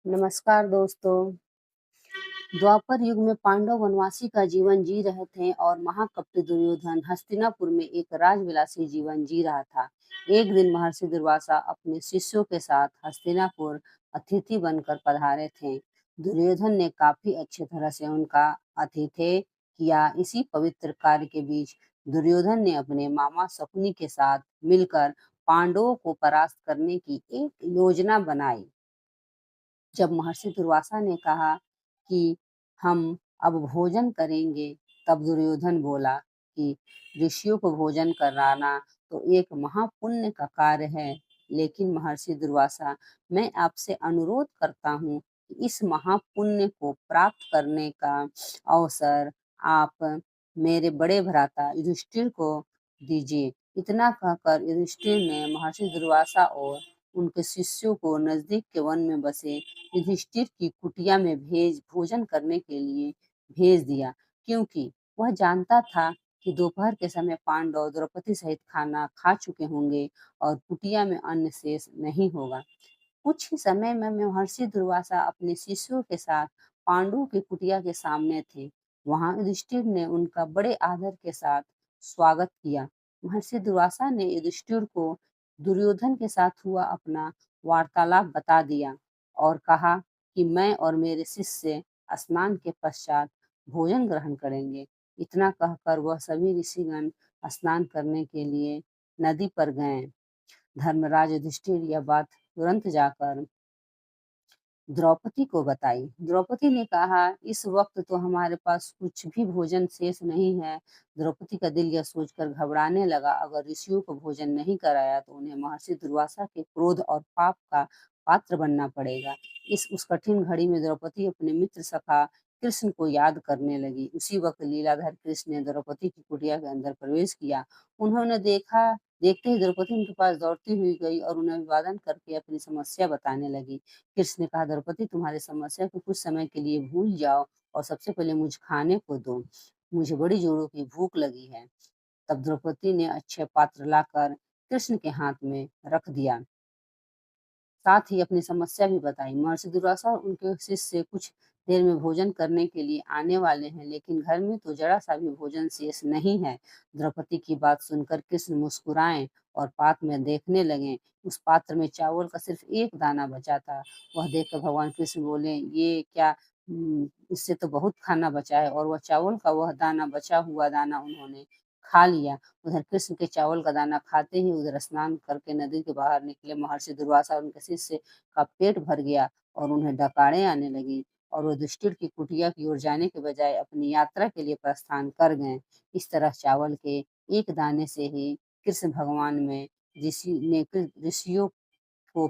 नमस्कार दोस्तों। द्वापर युग में पांडव वनवासी का जीवन जी रहे थे और महाकपटी दुर्योधन हस्तिनापुर में एक राजविलासी जीवन जी रहा था। एक दिन महर्षि दुर्वासा अपने शिष्यों के साथ हस्तिनापुर अतिथि बनकर पधारे थे। दुर्योधन ने काफी अच्छी तरह से उनका आतिथ्य किया। इसी पवित्र कार्य के बीच दुर्योधन ने अपने मामा शकुनी के साथ मिलकर पांडवों को परास्त करने की एक योजना बनाई। जब महर्षि दुर्वासा ने कहा कि हम अब भोजन करेंगे, तब दुर्योधन बोला कि ऋषियों को भोजन कराना तो एक महापुण्य का कार्य है। लेकिन महर्षि दुर्वासा, मैं आपसे अनुरोध करता हूँ कि इस महापुण्य को प्राप्त करने का अवसर आप मेरे बड़े भ्राता युधिष्ठिर को दीजिए। इतना कहकर युधिष्ठिर ने महर्षि दुर्वासा और उनके शिष्यों को नजदीक के वन में बसे युधिष्ठिर की कुटिया में भोजन करने के लिए भेज दिया, क्योंकि वह जानता था कि दोपहर के समय पांडव द्रौपदी सहित खाना खा चुके होंगे और कुटिया में अन्न शेष नहीं होगा। कुछ ही समय में महर्षि दुर्वासा अपने शिष्यों के साथ पांडवों की कुटिया के सामने थे। वहां युधिष्ठिर ने उनका बड़े आदर के साथ स्वागत किया। महर्षि दुर्वासा ने युधिष्ठिर को दुर्योधन के साथ हुआ अपना वार्तालाप बता दिया और कहा कि मैं और मेरे शिष्य स्नान के पश्चात भोजन ग्रहण करेंगे। इतना कहकर वह सभी ऋषिगण स्नान करने के लिए नदी पर गए। धर्मराज युधिष्ठिर यह बात तुरंत जाकर द्रौपदी को बताई। द्रौपदी ने कहा, इस वक्त तो हमारे पास कुछ भी भोजन शेष नहीं है। द्रौपदी का दिल यह सोचकर घबराने लगा, अगर ऋषियों को भोजन नहीं कराया तो उन्हें महर्षि दुर्वासा के क्रोध और पाप का पात्र बनना पड़ेगा। उस कठिन घड़ी में द्रौपदी अपने मित्र सखा कृष्ण को याद करने लगी। उसी वक्त लीलाधर कृष्ण ने द्रौपदी की कुटिया के अंदर प्रवेश किया। उन्होंने देखते ही द्रौपदी उनके पास दौड़ती हुई गई और उन्हें अभिवादन करके अपनी समस्या बताने लगी। कृष्ण ने कहा, द्रौपदी, तुम्हारी समस्या को कुछ समय के लिए भूल जाओ और सबसे पहले मुझे खाने को दो, मुझे बड़ी जोरों की भूख लगी है। तब द्रौपदी ने अच्छे पात्र लाकर कृष्ण के हाथ में रख दिया, साथ ही अपनी समस्या भी बताई। महर्षि दुर्वासा और उनके शिष्य कुछ देर में भोजन करने के लिए आने वाले हैं, लेकिन घर में तो जरा सा भी भोजन शेष नहीं है। द्रौपदी की बात सुनकर कृष्ण मुस्कुराए और पात्र में देखने लगे। उस पात्र में चावल का सिर्फ एक दाना बचा था। वह देखकर भगवान कृष्ण बोले, ये क्या, इससे तो बहुत खाना बचा है। और वह चावल का वह दाना, बचा हुआ दाना उन्होंने खा लिया। उधर कृष्ण के चावल का दाना खाते ही उधर स्नान करके नदी के बाहर निकले महर्षि दुर्वासा और उनके शिष्य का पेट भर गया और उन्हें डकारें आने लगी और वो युधिष्ठिर की कुटिया की ओर जाने के बजाय अपनी यात्रा के लिए प्रस्थान कर गए। इस तरह चावल के एक दाने से ही कृष्ण भगवान में ऋषियों को